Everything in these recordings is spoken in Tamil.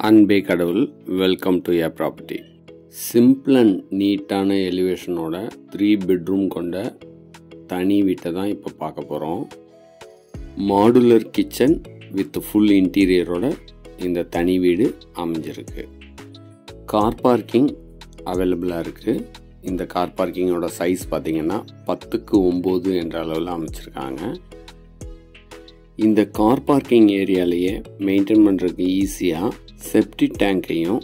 அன்பே கடவுள். Welcome to A property. Simple and நீட்டான எலிவேஷனோட 3 பெட்ரூம் கொண்ட தனி வீட்டை தான் இப்போ பார்க்க போகிறோம். மாடுலர் கிச்சன் வித் ஃபுல் இன்டீரியரோட இந்த தனி வீடு அமைஞ்சிருக்கு. கார் பார்க்கிங் அவைலபிளாக இருக்குது. இந்த கார் பார்க்கிங்கோட சைஸ் பார்த்திங்கன்னா 10x9 என்ற அளவில் அமைச்சிருக்காங்க. இந்த கார் பார்க்கிங் ஏரியாலேயே மெயின்டைன் பண்ணுறதுக்கு ஈஸியாக செப்டிக் டேங்கையும்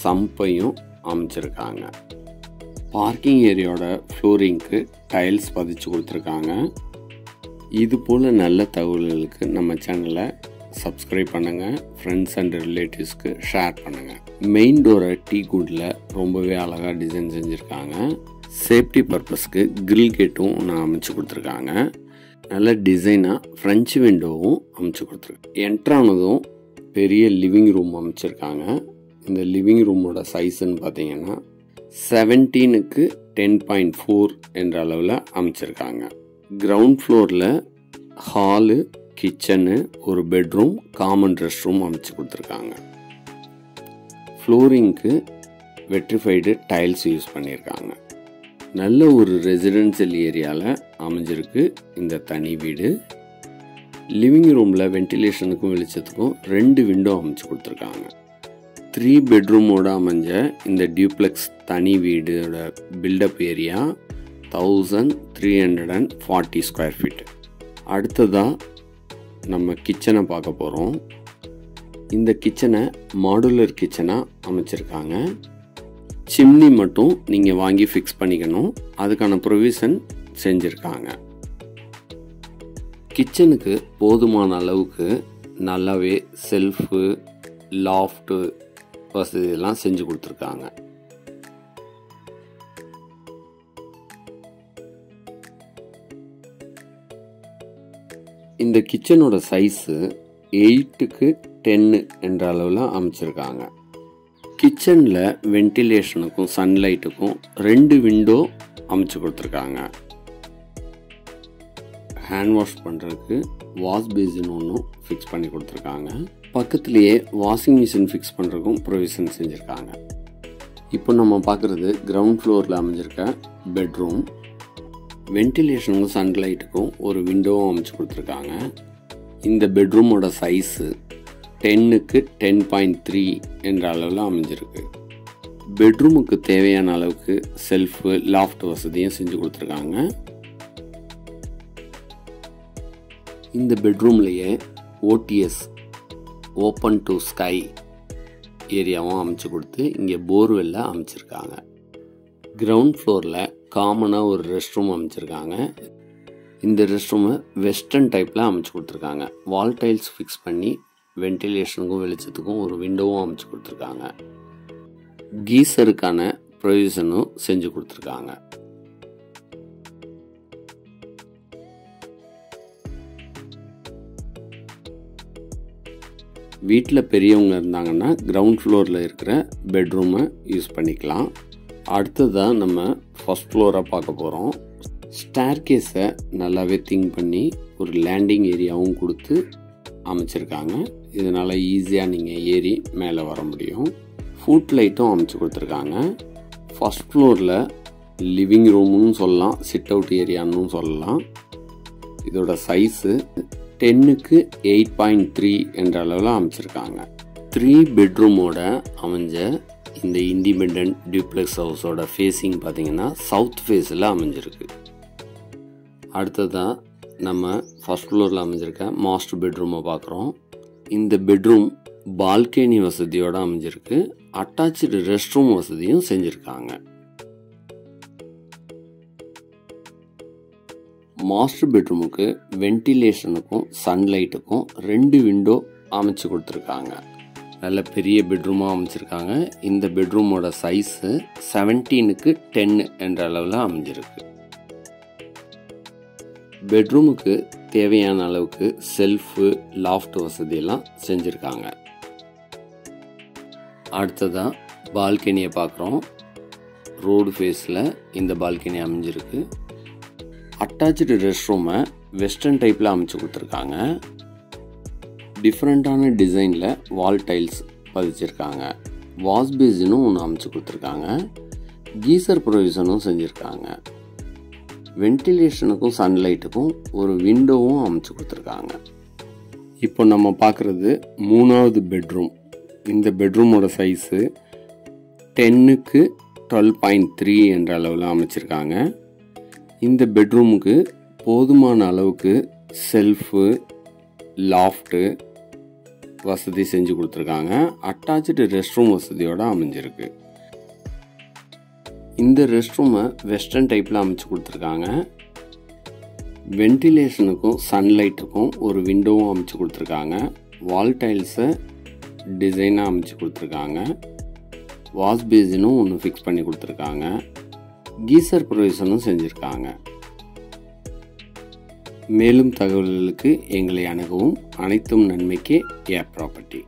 சம்பையும் அமைச்சிருக்காங்க. பார்க்கிங் ஏரியாவோட ஃப்ளோரிங்க்கு டைல்ஸ் பதிச்சு கொடுத்துருக்காங்க. இது போல் நல்ல தகவல்களுக்கு நம்ம சேனலை சப்ஸ்கிரைப் பண்ணுங்கள், ஃப்ரெண்ட்ஸ் அண்ட் ரிலேட்டிவ்ஸ்க்கு ஷேர் பண்ணுங்கள். மெயின் டோரை டீக்குட்டில் ரொம்பவே அழகாக டிசைன் செஞ்சுருக்காங்க. சேஃப்டி பர்பஸ்க்கு கிரில் கேட்டும் நான் அமைச்சு கொடுத்துருக்காங்க. நல்ல டிசைனாக ஃப்ரெஞ்சு விண்டோவும் அமைச்சு கொடுத்துருக்கு. என்ட்ரானதும் பெரிய லிவிங் ரூம் அமைச்சிருக்காங்க. இந்த லிவிங் ரூமோட சைஸ்ன்னு பார்த்தீங்கன்னா 17x10.4 என்ற அளவில் அமைச்சிருக்காங்க. கிரவுண்ட் ஃப்ளோரில் ஹாலு, கிச்சனு, ஒரு பெட்ரூம், காமன் ரெஸ்ட் ரூம் அமைச்சு கொடுத்துருக்காங்க. ஃப்ளோரிங்க்கு வெட்ரிஃபைடு டைல்ஸ் யூஸ் பண்ணியிருக்காங்க. நல்ல ஒரு ரெசிடென்சியல் ஏரியாவில் அமைஞ்சிருக்கு இந்த தனி வீடு. லிவிங் ரூமில் வென்டிலேஷனுக்கும் வெளிச்சத்துக்கும் 2 விண்டோ அமைச்சு கொடுத்துருக்காங்க. 3 பெட்ரூமோட அமைஞ்ச இந்த டியூப்ளெக்ஸ் தனி வீடோட பில்டப் ஏரியா 1340 ஸ்கொயர் ஃபீட். அடுத்ததாக நம்ம கிச்சனை பார்க்க போகிறோம். இந்த கிச்சனை மாடுலர் கிச்சனாக அமைச்சிருக்காங்க. சிம்னி மட்டும் நீங்கள் வாங்கி ஃபிக்ஸ் பண்ணிக்கணும், அதுக்கான ப்ரொவிஷன் செஞ்சுருக்காங்க. கிச்சனுக்கு போதுமான அளவுக்கு நல்லாவே செல்ஃபு, லாஃப்ட்டு வசதியெல்லாம் செஞ்சு கொடுத்துருக்காங்க. இந்த கிச்சனோட சைஸு 8x10 என்ற அளவில் அமைச்சிருக்காங்க. கிச்சனில் வென்டிலேஷனுக்கும் சன்லைட்டுக்கும் 2 விண்டோ அமைச்சு கொடுத்துருக்காங்க. ஹேண்ட் வாஷ் பண்ணுறதுக்கு வாஷ் பேசின் ஒன்றும் ஃபிக்ஸ் பண்ணி கொடுத்துருக்காங்க. பக்கத்துலேயே வாஷிங் மிஷின் ஃபிக்ஸ் பண்ணுறதுக்கும் ப்ரொவிஷன் செஞ்சுருக்காங்க. இப்போ நம்ம பார்க்குறது கிரவுண்ட் ஃப்ளோரில் அமைஞ்சிருக்க பெட்ரூம். வென்டிலேஷனுக்கும் சன்லைட்டுக்கும் ஒரு விண்டோவும் அமைச்சு கொடுத்துருக்காங்க. இந்த பெட்ரூமோட சைஸு 10x10.3 என்ற அளவில் அமைஞ்சிருக்கு. பெட்ரூமுக்கு தேவையான அளவுக்கு செல்ஃபு, லாஃப்ட் வசதியும் செஞ்சு கொடுத்துருக்காங்க. இந்த பெட்ரூம்லேயே ஓடிஎஸ் ஓப்பன் டு ஸ்கை ஏரியாவும் அமைச்சு கொடுத்து இங்கே போர்வெல்ல அமைச்சிருக்காங்க. கிரவுண்ட் ஃப்ளோரில் காமனாக ஒரு ரெஸ்ட் ரூம் அமைச்சிருக்காங்க. இந்த ரெஸ்ட் ரூமை வெஸ்டர்ன் டைப்பில் அமைச்சு கொடுத்துருக்காங்க. வால் டைல்ஸ் ஃபிக்ஸ் பண்ணி வென்டிலேஷனுக்கும் வெளிச்சத்துக்கும் ஒரு விண்டோவும் அமைச்சு கொடுத்துருக்காங்க. கீசருக்கான ப்ரொவிஷனும் செஞ்சு கொடுத்துருக்காங்க. வீட்டில் பெரியவங்க இருந்தாங்கன்னா கிரவுண்ட் ஃப்ளோரில் இருக்கிற பெட்ரூமை யூஸ் பண்ணிக்கலாம். அடுத்ததாக நம்ம ஃபர்ஸ்ட் ஃப்ளோராக பார்க்க போகிறோம். ஸ்டேர்கேஸை நல்லாவே திங்க் பண்ணி ஒரு லேண்டிங் ஏரியாவும் கொடுத்து அமைச்சிருக்காங்க. இதனால் ஈஸியாக நீங்கள் ஏறி மேலே வர முடியும். ஃபுட் லைட்டும் அமைச்சு கொடுத்துருக்காங்க. ஃபர்ஸ்ட் ஃப்ளோரில் லிவிங் ரூம்னு சொல்லலாம், சிட் அவுட் ஏரியான்னு சொல்லலாம். இதோட சைஸு 10x8.3 என்ற அளவில் அமைச்சிருக்காங்க. 3 பெட்ரூமோட அமைஞ்ச இந்த இண்டிபெண்டன்ட் டியூப்ளெக்ஸ் ஹவுஸோட ஃபேஸிங் பார்த்தீங்கன்னா சவுத் ஃபேஸில் அமைஞ்சிருக்கு. அடுத்ததாக நம்ம ஃபர்ஸ்ட் ஃப்ளோரில் அமைஞ்சிருக்க மாஸ்டர் பெட்ரூமை பார்க்குறோம். இந்த பெட்ரூம் பால்கனி வசதியோடு அமைஞ்சிருக்கு. அட்டாச்சு ரெஸ்ட் ரூம் வசதியும் செஞ்சுருக்காங்க. மாஸ்டர் பெட்ரூமுக்கு வென்டிலேஷனுக்கும் சன்லைட்டுக்கும் 2 விண்டோ அமைச்சு கொடுத்துருக்காங்க. நல்ல பெரிய பெட்ரூமாக அமைச்சிருக்காங்க. இந்த பெட்ரூமோட சைஸு 17x10 என்ற அளவில் அமைஞ்சிருக்கு. பெட்ரூமுக்கு தேவையான அளவுக்கு செல்ஃபு, லாஃப்ட் வசதியெல்லாம் செஞ்சுருக்காங்க. அடுத்ததாக பால்கனியை பார்க்குறோம். ரோடு ஃபேஸில் இந்த பால்கனி அமைஞ்சிருக்கு. அட்டாச்சு ரெஸ்ட் ரூமை வெஸ்டர்ன் டைப்பில் அமைச்சு கொடுத்துருக்காங்க. டிஃப்ரெண்ட்டான டிசைனில் வால் டைல்ஸ் பதிச்சிருக்காங்க. வாஷ் பேசினும் ஒன்று அமைச்சு கொடுத்துருக்காங்க. கீசர் ப்ரொவிஷனும் செஞ்சுருக்காங்க. வென்டிலேஷனுக்கும் சன்லைட்டுக்கும் ஒரு விண்டோவும் அமைச்சு கொடுத்துருக்காங்க. இப்போ நம்ம பார்க்குறது 3வது பெட்ரூம். இந்த பெட்ரூமோட சைஸு 10க்கு 12.3 என்ற அளவில் அமைச்சிருக்காங்க. இந்த பெட்ரூமுக்கு போதுமான அளவுக்கு செல்ஃபு, லாஃப்ட்டு வசதி செஞ்சு கொடுத்துருக்காங்க. அட்டாச்சு ரெஸ்ட் ரூம் வசதியோடு அமைஞ்சிருக்கு. இந்த ரெஸ்ட் ரூமை வெஸ்டர்ன் டைப்பில் அமைச்சு கொடுத்துருக்காங்க. வென்டிலேஷனுக்கும் சன்லைட்டுக்கும் ஒரு விண்டோவும் அமைச்சு கொடுத்துருக்காங்க. வால் டைல்ஸை டிசைனாக அமைச்சு கொடுத்துருக்காங்க. வாஷ் பேசினும் ஒன்று ஃபிக்ஸ் பண்ணி கொடுத்துருக்காங்க. கீசர் ப்ரொவிஷனும் செஞ்சுருக்காங்க. மேலும் தகவல்களுக்கு எங்களை அணுகவும். அனைத்தும் நன்மைக்கே ஏ ப்ராப்பர்ட்டி.